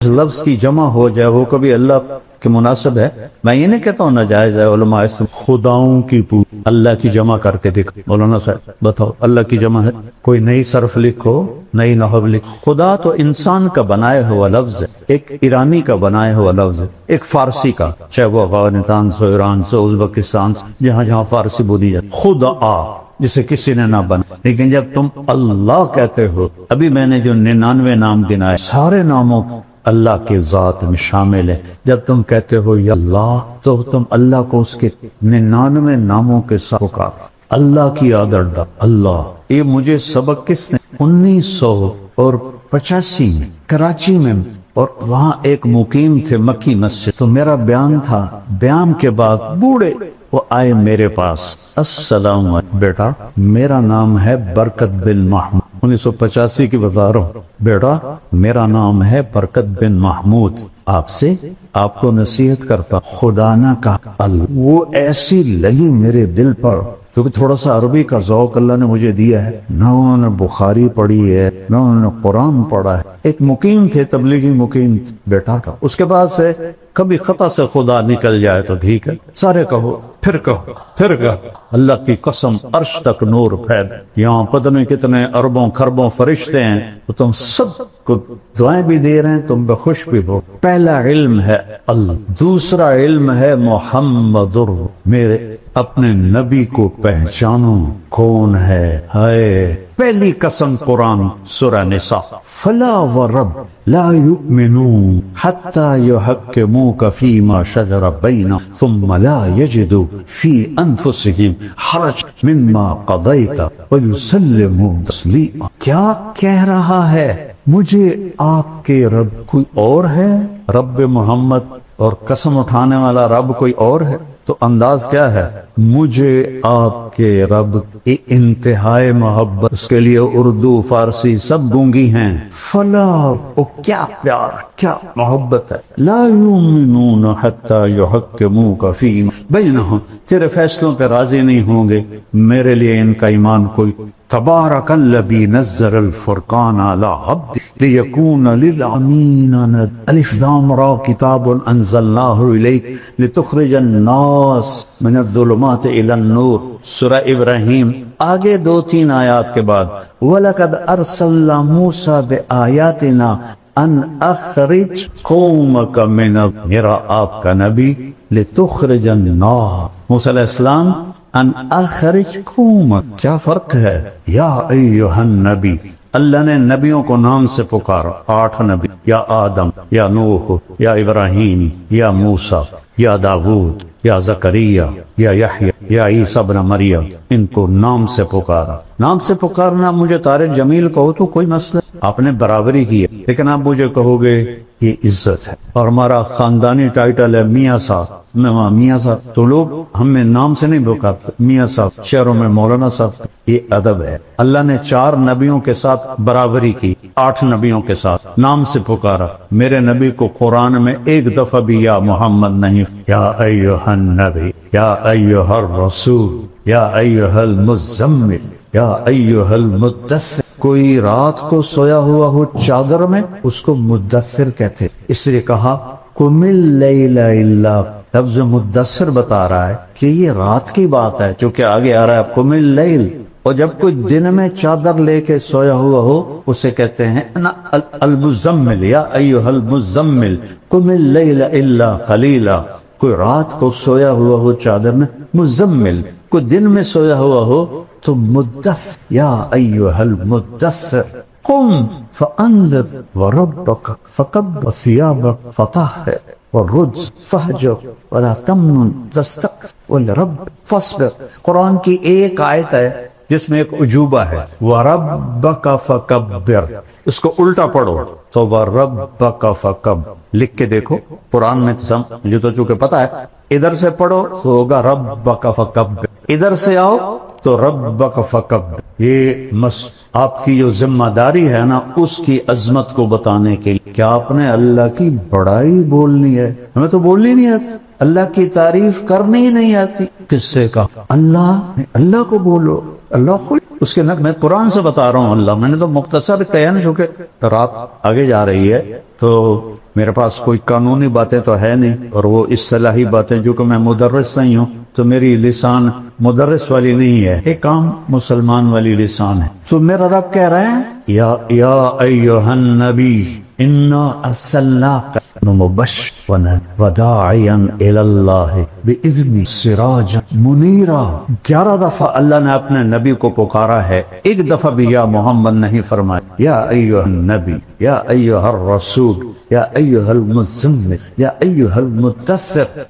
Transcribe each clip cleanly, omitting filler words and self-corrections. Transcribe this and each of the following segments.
لفظ کی جمع ہو جائے وہ کبھی اللہ کے مناسب ہے؟ میں یہ نہیں کہتا ہوں ناجائز ہے، علماء اس خداؤں کی اللہ کی جمع کر کے دیکھو، مولانا صاحب بتاؤ اللہ کی جمع ہے؟ کوئی نئی صرف لکھو، نئی نحو لکھو۔ خدا تو انسان کا بنایا ہوا لفظ ہے، ایک ایرانی کا بنایا ہوا لفظ ہے، ایک فارسی کا، چاہے وہ افغانستان سے، ایران سے، ازبکستان سے، جہاں جہاں فارسی بولی جاتی، خدا جسے کسی نے نہ بنا۔ لیکن جب تم اللہ کہتے ہو، ابھی میں نے جو 99 نام گنائے سارے ناموں اللہ کے ذات میں شامل ہے۔ جب تم کہتے ہو یا اللہ تو تم اللہ کو اس کے 99 ناموں کے ساتھ پکارو، اللہ کی عادت ڈال۔ اللہ، یہ مجھے سبق کس نے 1985 میں کراچی میں، اور وہاں ایک مقیم تھے مکی مسجد، تو میرا بیان تھا، بیان کے بعد بوڑھے وہ آئے میرے پاس، السلام علیکم بیٹا، میرا نام ہے برکت بن محمود، 1985 کی بتا رہا ہوں، بیٹا میرا نام ہے برکت بن محمود، آپ کو نصیحت کرتا خدا نہ کہا اللہ۔ وہ ایسی لگی میرے دل پر، کیونکہ تھوڑا سا عربی کا ذوق اللہ نے مجھے دیا ہے، نہ انہوں نے بخاری پڑھی ہے نہ انہوں نے قرآن پڑھا ہے، ایک مقیم تھے، تبلیغی مقیم بیٹا کا، اس کے بعد سے کبھی خطا سے خدا نکل جائے تو ٹھیک ہے، سارے کہو پھر کہو، اللہ کی قسم عرش تک نور پھیل، یہاں پتہ نہیں کتنے اربوں خربوں فرشتے ہیں، تو تم سب کو دعائیں بھی دے رہے ہیں، تم بے خوش بھی ہو۔ پہلا علم ہے اللہ، دوسرا علم ہے محمد، میرے اپنے نبی کو پہچانو کون ہے۔ ہائے پہلی قسم قرآن سورہ نساء، فلا ورب لا یؤمنون حتی یحکموک فیما شجر بینہم ثم لا یجدوا فی انفسہم حرج مما قضیت ویسلموا تسلیما۔ کیا کہہ رہا ہے؟ مجھے آپ کے رب کوئی اور ہے؟ رب محمد اور قسم اٹھانے والا رب کوئی اور ہے؟ تو انداز کیا ہے؟ مجھے آپ کے رب انتہائی محبت، اس کے لیے اردو فارسی سب گونگی ہیں، فلا، او کیا پیار، کیا محبت ہے، لا یؤمنون حتی یحکموک فیما بینہم، تیرے فیصلوں پہ راضی نہیں ہوں گے، میرے لیے ان کا ایمان کوئی۔ تبارک الذی نزل الفرقان علی عبدہ لیکون للعالمین الف لام را کتاب انزلناہ الیک لتخرج الناس من الظلمات الی النور، سورہ ابراہیم۔ آگے 2-3 آیات کے بعد وَلَقَدْ أَرْسَلْنَا مُوسَى بِآيَاتِنَا ان اخرج قومک من، میرا آپ کا نبی، لتخرج الناس، موسیٰ علیہ السلام، ان اخرج قومک، کیا فرق ہے؟ یا ایہا النبی، اللہ نے نبیوں کو نام سے پکارا، 8 نبی، یا آدم، یا نوح، یا ابراہیم، یا موسیٰ، یا داود، یا زکریا، یا یحییٰ، یا عیسیٰ ابن مریم، ان کو نام سے پکارا۔ نام سے پکارنا، مجھے طارق جمیل کہو تو کوئی مسئلہ، آپ نے برابری کی ہے، لیکن آپ مجھے کہو گے یہ عزت ہے، اور ہمارا خاندانی ٹائٹل ہے میاں صاحب، میاں صاحب، تو لوگ ہمیں نام سے نہیں پکارتے، میاں صاحب، شہروں میں مولانا صاحب، یہ ادب ہے۔ اللہ نے 4 نبیوں کے ساتھ برابری کی، 8 نبیوں کے ساتھ نام سے پکارا، میرے نبی کو قرآن میں ایک دفعہ بھی یا محمد نہیں، یا ایھا النبی، یا ایھا الرسول، یا ایھا المزمل، یا ایھا المدثر۔ کوئی رات کو سویا ہوا ہو چادر میں، اس کو مدثر کہتے، اس لیے کہا قم اللیل الا، لفظ مدثر بتا رہا ہے کہ یہ رات کی بات ہے، چونکہ آگے آ رہا ہے قم اللیل، اور جب کوئی دن میں چادر لے کے سویا ہوا ہو اسے کہتے ہیں المزمل، یا ایھا المزمل قم اللیل الا قلیلا۔ کوئی رات کو سویا ہوا ہو چادر میں، مزمل، کوئی دن میں سویا ہوا ہو تو مدثر، یا ایھا المدثر قم فانذر وربک فکبر وثیابک فطہر والرجز فہجر ولا تمنن تستکثر ولربک فاصبر۔ قرآن کی ایک آیت ہے جس میں ایک عجوبہ ہے، وَرَبَّكَ فَكَبِّرْ، اس کو الٹا پڑھو تو وَرَبَّكَ فَكَبِّرْ، لکھ کے دیکھو قرآن میں، مجھے تو چونکہ پتا ہے، ادھر سے پڑھو تو ہوگا رَبَّكَ فَكَبِّرْ، ادھر سے آؤ تو رَبَّكَ فَكَبِّرْ۔ یہ آپ کی جو ذمہ داری ہے نا، اس کی عظمت کو بتانے کے لیے، کیا آپ نے اللہ کی بڑائی بولنی ہے؟ ہمیں تو بولنی نہیں آتی، اللہ کی تعریف کرنی ہی نہیں آتی۔ کس سے کہا؟ اللہ کو بولو، اللہ خود اس کے میں قرآن سے بتا رہا ہوں اللہ، میں نے تو مختصر کہا نا، چونکہ رات آگے جا رہی ہے تو میرے پاس کوئی قانونی باتیں تو ہے نہیں، اور وہ اصطلاحی باتیں، جو کہ میں مدرس نہیں ہوں تو میری لسان مدرس والی نہیں ہے، ایک عام مسلمان والی لسان ہے۔ تو میرا رب کہہ رہا ہے یا ایھا النبی انا ارسلناک مبشرا وداعیا الی اللہ باذن سراجا منیرا۔ 11 دفعہ اللہ نے اپنے نبی کو پکارا ہے، ایک دفعہ بھی یا محمد نہیں فرمایا۔ یا ایھا النبی، یا ایھا الرسول، یا ایھا المزمل، یا ایھا المدثر۔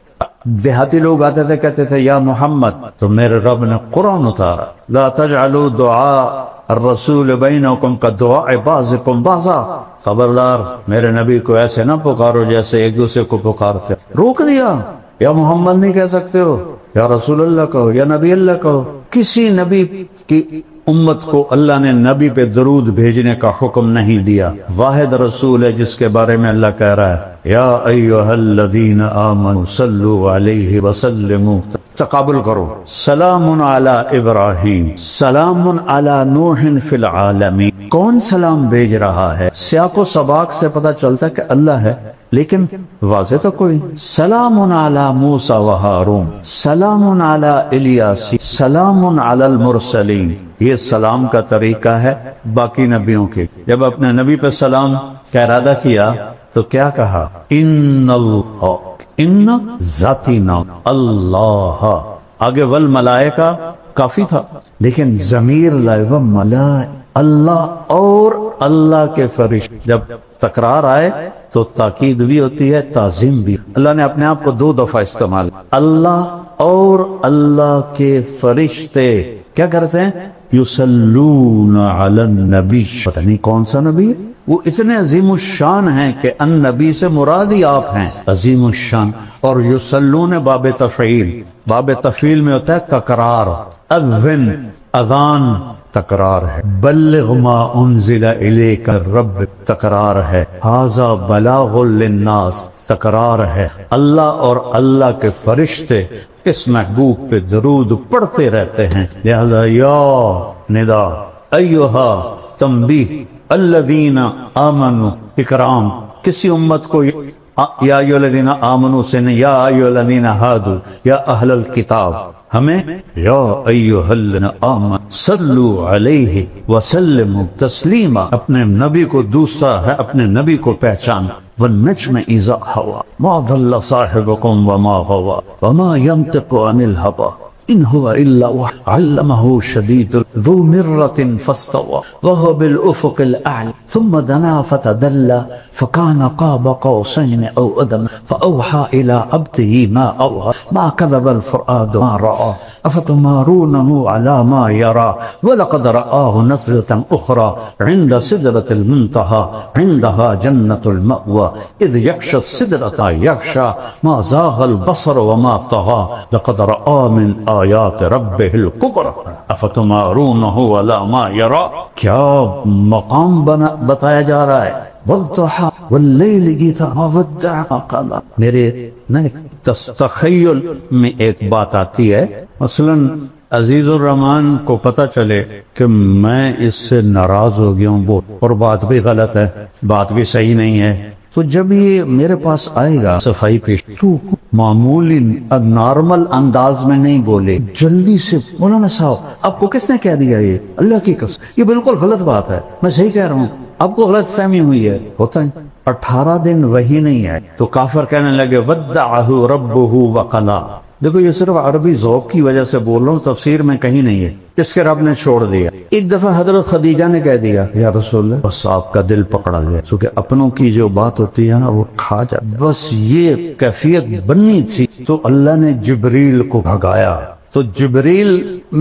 دیہاتی لوگ آتے تھے کہتے تھے یا محمد، تو میرے رب نے قرآن اتارا، لا تجعلوا دعاء الرسول بینکم کدعاء بعضکم بعضا۔ خبردار میرے نبی کو ایسے نہ پکارو جیسے ایک دوسرے کو پکارتے۔ روک دیا، یا محمد نہیں کہہ سکتے ہو، یا رسول اللہ کہو، یا نبی اللہ کہو۔ کسی نبی کی امت کو اللہ نے نبی پہ درود بھیجنے کا حکم نہیں دیا، واحد رسول ہے جس کے بارے میں اللہ کہہ رہا ہے یا ایھا الذین آمنوا صلوا علیہ وسلموا۔ تقابل کرو، سلام علی ابراہیم، سلام علی نوح فی العالمین۔ کون سلام بھیج رہا ہے؟ سیاق و سباق سے پتہ چلتا ہے کہ اللہ ہے، لیکن واضح تو کوئی۔ سلام علی موسیٰ و ہارون، سلام علی الیاس، سلام علی المرسلین۔ یہ سلام کا طریقہ ہے باقی نبیوں کے۔ جب اپنے نبی پہ سلام کا ارادہ کیا تو کیا کہا؟ ان اللہ، ان ذاتی نام اللہ، آگے والملائکہ کافی تھا، لیکن ضمیر لائے والملائکہ، اللہ اور اللہ کے فرشتے۔ جب تکرار آئے تو تاکید بھی ہوتی ہے، تعظیم بھی۔ اللہ نے اپنے آپ کو 2 دفعہ استعمال، اللہ اور اللہ کے فرشتے کیا کرتے ہیں؟ یصلون علی النبی۔ پتہ نہیں کون سا نبی، وہ اتنے عظیم الشان ہیں کہ النبی سے مراد ہی آپ ہیں، عظیم الشان۔ اور یصلون باب تفعیل، باب تفعیل میں ہوتا ہے تکرار، اذن، اذان تکرار ہے، بلغ ما انزل الیک رب تکرار ہے، ھذا بلاغ للناس تکرار ہے۔ اللہ اور اللہ کے فرشتے اس محبوب پہ درود پڑھتے رہتے ہیں، لہذا یا ندا، ایھا تنبیہ، الذین آمنوا اکرام۔ کسی امت کو یا ایھا الذین آمنوا سے نہیں، یا ایھا الذین ہادوا، یا اہل الکتاب۔ ہمیں یا ایھا الذین آمنوا صلوا علیہ وسلموا تسلیما۔ اپنے نبی کو دوسرا ہے، اپنے نبی کو پہچان۔ والنجم اذا ہوا ما ضل صاحبکم وما غوا وما ينطق عن الهوى ان هو الا وحی علمہ شدید ذو مرۃ فاستوى وهو بالافق الاعلى ثم دنا فتدلى فكان قاب قوسين او ادنى فاوحى الى عبده ما اوحى ما كذب الفؤاد ما راى افتمارونه على ما يرى ولقد رآه نزلة اخرى عند سدرة المنتهى عندها جنة المأوى اذ يغشى السدرة يغشى ما زاغ البصر وما طغى لقد رآه من آیات ربہ الکبری افتمارونہ علی ما یری۔ کیا مقام بتایا جا رہا ہے؟ والضحی واللیل اذا ما ودعک قمر۔ میرے تخیل میں ایک بات آتی ہے، مثلا عزیز الرحمان کو پتہ چلے کہ میں اس سے ناراض ہو گیا ہوں، اور بات بھی غلط ہے، بات بھی صحیح نہیں ہے، تو جب یہ میرے پاس آئے گا صفائی پیش، تو معمولی نارمل انداز میں نہیں بولے، جلدی سے مولانا صاحب آپ کو کس نے کہہ دیا یہ؟ اللہ کی قسم یہ بالکل غلط بات ہے، میں صحیح کہہ رہا ہوں، آپ کو غلط فہمی ہوئی ہے۔ ہوتا ہے 18 دن وہی نہیں ہے تو کافر کہنے لگے ودعہ ربہ وقلا۔ دیکھو یہ صرف عربی ذوق کی وجہ سے بول رہا ہوں، تفسیر میں کہیں نہیں ہے، اس کے رب نے چھوڑ دیا۔ ایک دفعہ حضرت خدیجہ نے کہہ دیا یا رسول اللہ، بس آپ کا دل پکڑا گیا، چونکہ اپنوں کی جو بات ہوتی ہے نا وہ کھا جاتی، بس یہ کیفیت بننی تھی، تو اللہ نے جبریل کو بھگایا۔ تو جبریل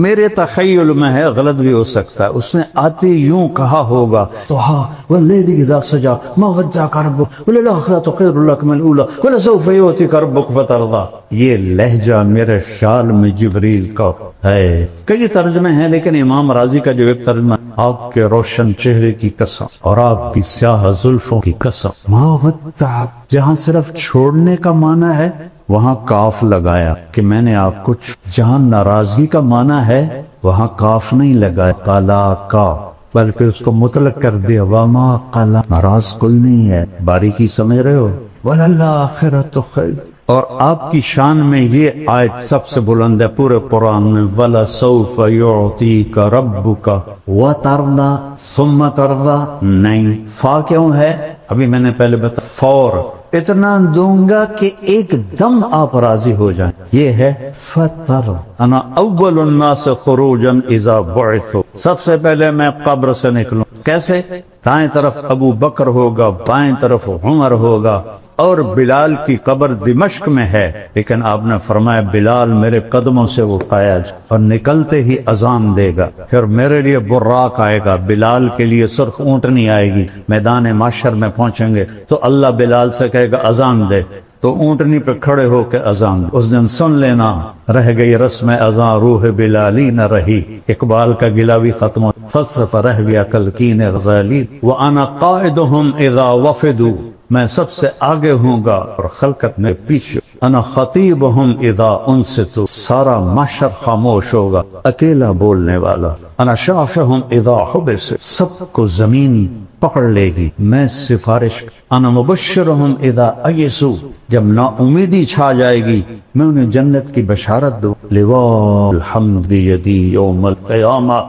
میرے تخیل میں ہے، غلط بھی ہو سکتا ہے، اس نے آتے یوں کہا ہوگا تو ہاں واللیل اذا سجا ما ودعک ربک وللآخرۃ خیر لک من الاولی ولسوف یؤتیک ربک فترضی۔ یہ لہجہ میرے خیال میں جبریل کا ہے۔ کئی ترجمے ہیں لیکن امام راضی کا جو ایک ترجمہ، آپ کے روشن چہرے کی قسم اور آپ کی سیاہ زلفوں کی قسم، ما ودعک، جہاں صرف چھوڑنے کا معنی ہے وہاں کاف لگایا کہ میں نے آپ کو، جہاں ناراضگی کا معنی ہے وہاں کاف نہیں لگا قلا کا، بلکہ اس کو مطلق کر دیا وما قلا، ناراض کوئی نہیں ہے، باریکی سمجھ رہے ہو؟ وَلَلْآخِرَةُ خَيْرٌ۔ اور آپ کی شان میں یہ آیت سب سے بلند ہے پورے قرآن میں، وَلَسَوْفَ يُعْطِيكَ رَبُّكَ وَتَرْضَىٰ ثُمَّ تَرْضَىٰ، نہیں فا کیوں ہے؟ ابھی میں نے پہلے بتایا فور، اتنا دوں گا کہ ایک دم آپ راضی ہو جائیں، یہ ہے فَتَرْضَىٰ۔ انا اول الناس خروجا اذا بعثوا، سب سے پہلے میں قبر سے نکلوں، کیسے؟ دائیں طرف ابو بکر ہوگا، بائیں طرف عمر ہوگا، اور بلال کی قبر دمشق میں ہے، لیکن آپ نے فرمایا بلال میرے قدموں سے اٹھایا جائے، اور نکلتے ہی اذان دے گا، پھر میرے لیے براق آئے گا، بلال کے لیے سرخ اونٹنی آئے گی، میدان محشر میں پہنچیں گے تو اللہ بلال سے کہے گا اذان دے، تو اونٹنی پہ کھڑے ہو کے اذان دے۔ اس دن سن لینا، رہ گئی رسم اذان روح بلالی نہ رہی، اقبال کا گلہ بھی ختم ہو، فلسفہ رہ گیا تلقین غزالی، وَأَنَا قَائِدُهُمْ إِذَا وَفِدُوا، میں سب سے آگے ہوں گا اور خلقت میں پیچھے، انا خطیبہم اذا انصتوا، سارا معاشر خاموش ہوگا، اکیلا بولنے والا، انا شافہم اذا حبس، سب کو زمین پکڑ لے گی، میں سفارش، انا مبشرہم اذا ایسوا، جب نا امیدی چھا جائے گی میں انہیں جنت کی بشارت دوں، لواء الحمد بیدی یوم القیامہ،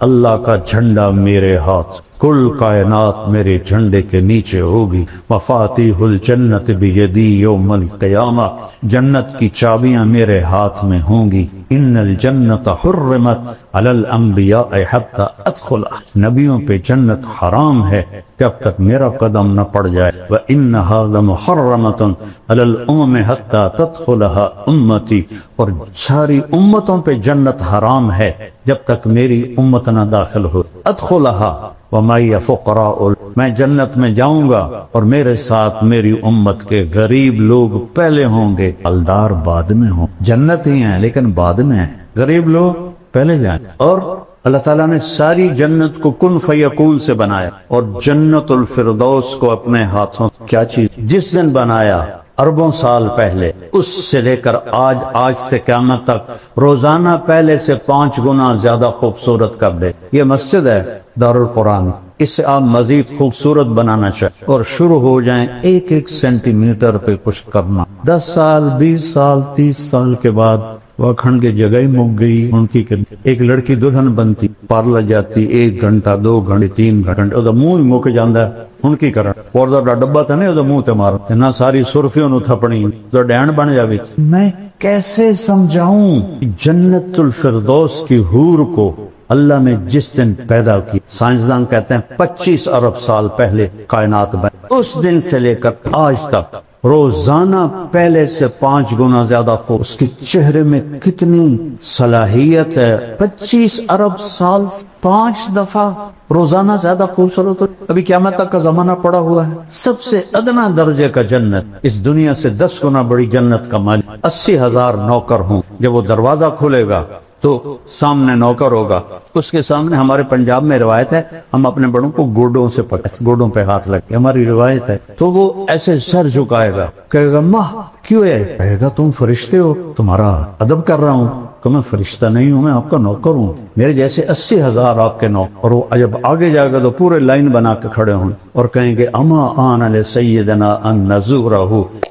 اللہ کا جھنڈا میرے ہاتھ، کل کائنات میرے جھنڈے کے نیچے ہوگی، مفاتیح الجنت بیدی یوم القیامہ، جنت کی چابیاں میرے ہاتھ میں ہوں گی، ان الجنت حرمت علی الانبیاء حتی ادخلها، نبیوں پہ جنت حرام ہے جب تک میرا قدم نہ پڑ جائے، وَإِنَّهَا لَمُحَرَّمَةٌ عَلَى الْأُمَمِ حَتَّى تَدْخُلَهَا أُمَّتِي، اور ساری امتوں پہ جنت حرام ہے جب تک میری امت نہ داخل ہو، ادخلها وَمَعِيَ فُقَرَاءُ، میں جنت میں جاؤں گا اور میرے ساتھ میری امت کے غریب لوگ پہلے ہوں گے، مالدار بعد میں ہوں، جنت ہی ہیں لیکن بعد میں ہیں، غریب لوگ پہلے جائیں۔ اور اللہ تعالیٰ نے ساری جنت کو کن فیکون سے بنایا، اور جنت الفردوس کو اپنے ہاتھوں، کیا چیز جس دن بنایا اربوں سال پہلے، اس سے لے کر آج سے قیامت تک روزانہ پہلے سے 5 گنا زیادہ خوبصورت کر دے۔ یہ مسجد ہے دار القرآن، اس سے آپ مزید خوبصورت بنانا چاہیے اور شروع ہو جائیں 1 سینٹی میٹر پہ کچھ کرنا، 10 سال 20 سال 30 سال کے بعد وہ کھنڈ کی جگہ ہی مک گئی ان کی۔ ایک لڑکی دلہن بنتی، پارلر جاتی 1 گھنٹہ 2 گھنٹے 3 گھنٹے، وہ منہ ہی مک جاندہ ہے ان کی کرن، اور دا ڈبا تھا نہیں وہ منہ تے مار نہ، ساری سرفیوں نو تھپڑی تو ڈینڈ بن جاوی۔ میں کیسے سمجھاؤں جنت الفردوس کی حور کو اللہ نے جس دن پیدا کی، سائنسدان کہتے ہیں 25 ارب سال پہلے کائنات بنی، اس دن سے لے کر آج تک روزانہ پہلے سے 5 گنا زیادہ خوب، اس کے چہرے میں کتنی صلاحیت ہے، 25 ارب سال 5 دفعہ روزانہ زیادہ خوبصورت، ابھی قیامت تک کا زمانہ پڑا ہوا ہے۔ سب سے ادنا درجے کا جنت، اس دنیا سے 10 گنا بڑی جنت کا مالک، 80,000 نوکر ہوں، جب وہ دروازہ کھلے گا تو سامنے نوکر ہوگا، اس کے سامنے، ہمارے پنجاب میں روایت ہے ہم اپنے بڑوں کو گوڈوں سے گوڈوں پہ ہاتھ لگے، ہماری روایت ہے، تو وہ ایسے سر جھکائے گا، کہے گا ماں کیوں ہے؟ کہے گا تم فرشتے ہو، تمہارا ادب کر رہا ہوں، کہ میں فرشتہ نہیں ہوں، میں آپ کا نوکر ہوں، میرے جیسے 80,000 آپ کے نوکر، اور وہ جب آگے جائے گا تو پورے لائن بنا کے کھڑے ہوں اور کہیں گے اما آن لسیدنا ان نزورہ،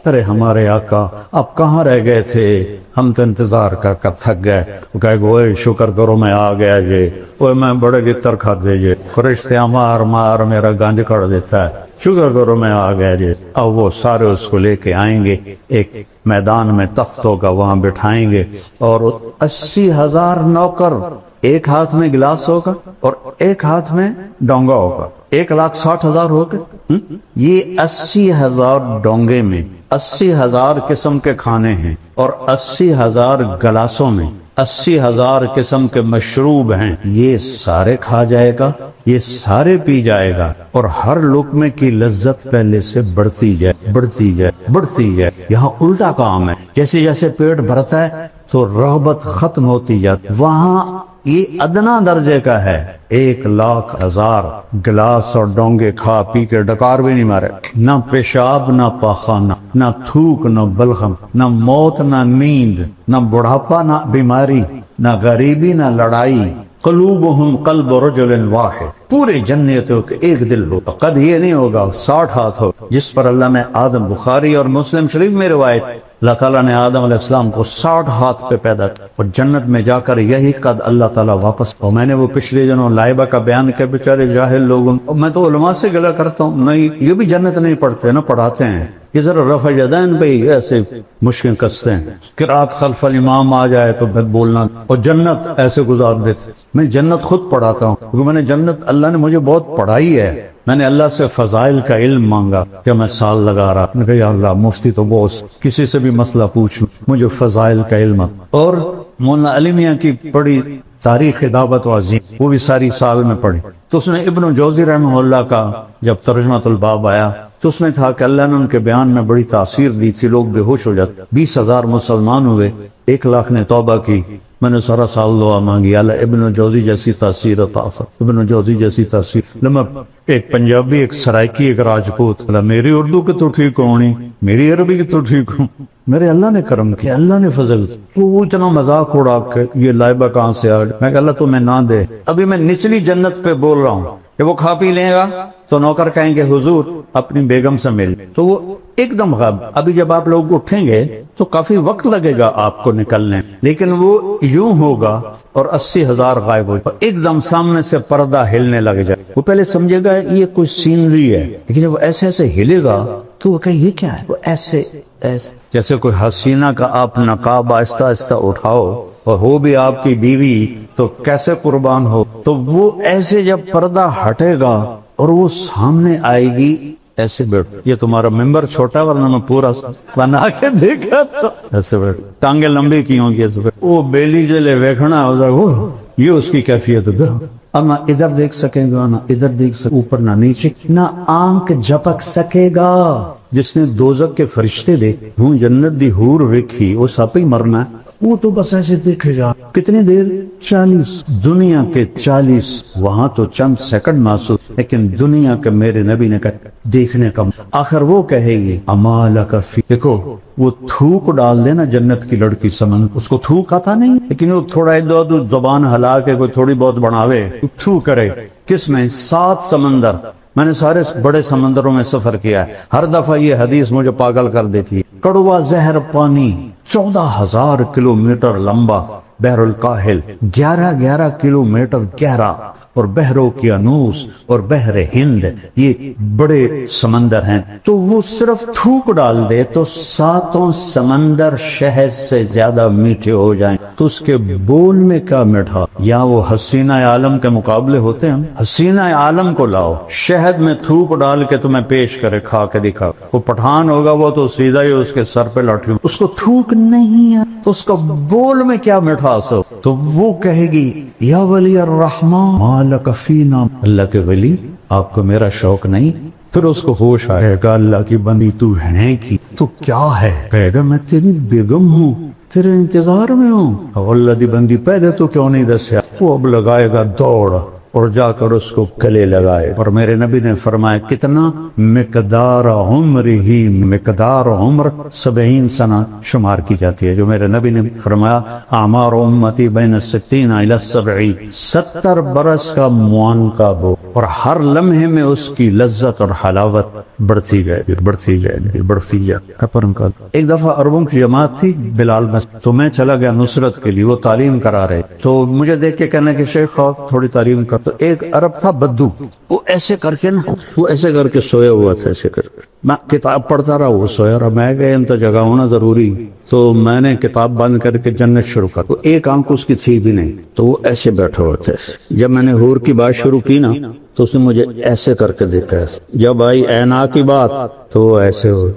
ارے ہمارے آقا آپ کہاں رہ گئے تھے، ہم تو انتظار کر کر تھک گئے۔ وہ کہے گا اوے شکر کرو میں آ گیا جی، اوے میں بڑے گتر کھا دے جی، فرشتے مار مار میرا گنج کھڑ دیتا ہے، شکر کرو میں آ گیا جی۔ اب وہ سارے اس کو لے کے آئیں گے، ایک میدان میں تخت ہوگا وہاں بٹھائیں گے، اور 80,000 نوکر، ایک ہاتھ میں گلاس ہوگا اور ایک ہاتھ میں ڈونگا ہوگا، 1,60,000 ہوگا۔ یہ 80,000 ڈونگے میں 80,000 قسم کے کھانے ہیں، اور 80,000 گلاسوں میں 80,000 قسم کے مشروب ہیں، یہ سارے کھا جائے گا، یہ سارے پی جائے گا، اور ہر لقمے کی لذت پہلے سے بڑھتی جائے بڑھتی جائے بڑھتی جائے۔ یہاں الٹا کام ہے، جیسے جیسے پیٹ بھرتا ہے تو رغبت ختم ہوتی جاتی، وہاں یہ ادنا درجے کا ہے، 1,00,000 گلاس اور ڈونگے کھا پی کے ڈکار بھی نہیں مارے، نہ پیشاب نہ پاخانہ، نہ تھوک نہ بلغم، نہ موت نہ نیند، نہ بڑھاپا نہ بیماری، نہ غریبی نہ لڑائی۔ قلوبہم قلب رجل واحد، پورے جنتوں کے ایک دل ہوگا، قد یہ نہیں ہوگا 60 ہاتھ ہو، جس پر اللہ نے آدم، بخاری اور مسلم شریف میں روایت، اللہ تعالیٰ نے آدم علیہ السلام کو 60 ہاتھ پہ پیدا کیا، اور جنت میں جا کر یہی قد اللہ تعالیٰ واپس۔ اور میں نے وہ پچھلے دنوں لائبہ کا بیان کیا، بیچارے جاہل لوگوں، میں تو علماء سے گلہ کرتا ہوں، نہیں یہ بھی جنت نہیں پڑھتے، نہ پڑھاتے ہیں، یہ ذرا رفع یدین پہ ہی ایسے مشکل کستے ہیں، قرات خلف الامام آ جائے تو پھر بولنا، اور جنت ایسے گزار دیتے۔ میں جنت خود پڑھاتا ہوں، کیونکہ میں نے جنت، اللہ نے مجھے بہت پڑھائی ہے، میں نے اللہ سے فضائل کا علم مانگا کہ میں سال لگا رہا، میں کہا یا اللہ مفتی تو بوس، کسی سے بھی مسئلہ پوچھ مجھے فضائل کا علم۔ اور مولانا علی میاں کی پڑھی تاریخ دعوت و عظیم، وہ بھی ساری سال میں پڑھی، تو اس نے ابن جوزی رحمہ اللہ کا جب ترجمۃ الباب آیا تو اس میں تھا کہ اللہ نے ان کے بیان میں بڑی تاثیر دی تھی، لوگ بے ہوش ہو جاتے، 20,000 مسلمان ہوئے، 1,00,000 نے توبہ کی۔ میں نے سارا سال دعا مانگی، اللہ ابن جوزی جیسی تاثیر عطا فرما، ابن جوزی جیسی تاثیر۔ لما ایک پنجابی، ایک سرائکی، ایک راجپوت، اللہ میری اردو کی تو ٹھیک ہونی، میری عربی کی تو ٹھیک ہوں، میرے اللہ نے کرم کیا، اللہ نے فضل، تو وہ اتنا مذاق اڑا کہ یہ لائبہ کہاں سے آ گیا۔ میں کہ اللہ تمہیں نہ دے، ابھی میں نچلی جنت پہ بول رہا ہوں کہ وہ کھا پی لے گا تو نوکر کہیں گے حضور اپنی بیگم سے مل، تو وہ ایک دم غائب۔ ابھی جب آپ لوگ اٹھیں گے تو کافی وقت لگے گا آپ کو نکلنے، لیکن وہ یوں ہوگا اور 80,000 غائب ہو جائے، ایک دم سامنے سے پردہ ہلنے لگ جائے، وہ پہلے سمجھے گا یہ کوئی سینری ہے، لیکن جب وہ ایسے ایسے ہلے گا تو وہ کہے یہ کیا ہے، وہ ایسے ایسے جیسے کوئی حسینہ کا آپ نقاب آہستہ آہستہ اٹھاؤ اور ہو بھی آپ کی بیوی تو کیسے قربان ہو، تو وہ ایسے جب پردہ ہٹے گا اور وہ سامنے آئے گی، ایسے بیٹھ، یہ تمہارا ممبر چھوٹا ورنہ میں پورا بنا کے دیکھا تھا، ایسے بیٹھ، ٹانگیں لمبی کی ہوں گی، ایسے بیٹھ، وہ بیلی جلے ویکھنا وہ یہ اس کی کیفیت ہے، اب نہ ادھر دیکھ سکے گا، نہ ادھر دیکھ سکے، اوپر نہ نیچے، نہ آنکھ جھپک سکے گا۔ جس نے دوزخ کے فرشتے دیکھ ہوں، جنت دی حور ویکھی، وہ سب ہی مرنا ہے، وہ تو بس ایسے دیکھے جا، کتنی دیر، 40، دنیا کے 40، وہاں تو چند سیکنڈ محسوس، لیکن دنیا کے میرے نبی نے کہا دیکھنے کا، آخر وہ کہے گی امالک فی، دیکھو وہ تھوک ڈال دینا جنت کی لڑکی سمن، اس کو تھوک آتا نہیں، لیکن وہ تھوڑا ادھر زبان ہلا کے کوئی تھوڑی بہت بناوے، تھو کرے، کس میں 7 سمندر، میں نے سارے بڑے سمندروں میں سفر کیا ہے، ہر دفعہ یہ حدیث مجھے پاگل کر دیتی ہے، کڑوا زہر پانی 14,000 کلومیٹر لمبا، بحر الکاہل 11 کلومیٹر گہرا، اور بحر اوقیانوس اور بحر ہند، یہ بڑے سمندر ہیں، تو وہ صرف تھوک ڈال دے تو 7 سمندر شہد سے زیادہ میٹھے ہو جائیں، تو اس کے بول میں کیا میٹھا، یا وہ حسینہ عالم کے مقابلے ہوتے ہیں، حسینہ عالم کو لاؤ، شہد میں تھوک ڈال کے تمہیں پیش کرے، کھا کے دکھا، وہ پٹھان ہوگا وہ تو سیدھا ہی اس کے سر پہ لاٹھی، اس کو تھوک نہیں ہے تو اس کا بول میں کیا مٹھاس ہو، تو وہ کہے گی یا ولی الرحمن مالک فینا، اللہ کے ولی آپ کو میرا شوق نہیں، پھر اس کو ہوش آئے گا اللہ کی بندی تو ہے کی، تو کیا ہے، کہے گا میں تیری بیگم ہوں، تیرے انتظار میں ہوں، اللہ دی بندی پہلے تو کیوں نہیں دسیا، وہ اب لگائے گا دوڑ اور جا کر اس کو گلے لگائے، اور میرے نبی نے فرمایا کتنا، مقدار عمر ہی، مقدار عمر 70 سنہ شمار کی جاتی ہے، جو میرے نبی نے فرمایا اعمار امتی بین 60 الی 70، 70 برس کا معانقہ ہو، اور ہر لمحے میں اس کی لذت اور حلاوت بڑھتی جائے بڑھتی جائے بڑھتی جائے۔ ایک دفعہ عربوں کی جماعت تھی بلال میں، تو میں چلا گیا نصرت کے لیے، وہ تعلیم کرا رہے، تو مجھے دیکھ کے کہنے کہ شیخ تھوڑی تعلیم کر، تو ایک عرب تھا بدو، وہ ایسے کر کے نا، وہ ایسے کر کے سویا ہوا تھا، ایسے کر کے میں کتاب پڑھتا رہا، وہ سویا رہا، میں گیا ان تو جگہ ہونا ضروری، تو میں نے کتاب بند کر کے جنت شروع کر، تو ایک آنکھ اس کی تھی بھی نہیں، تو وہ ایسے بیٹھا ہوا تھا، جب میں نے حور کی بات شروع کی نا تو اس نے مجھے ایسے کر کے دیکھا، جب آئی اینا کی بات تو وہ ایسے ہو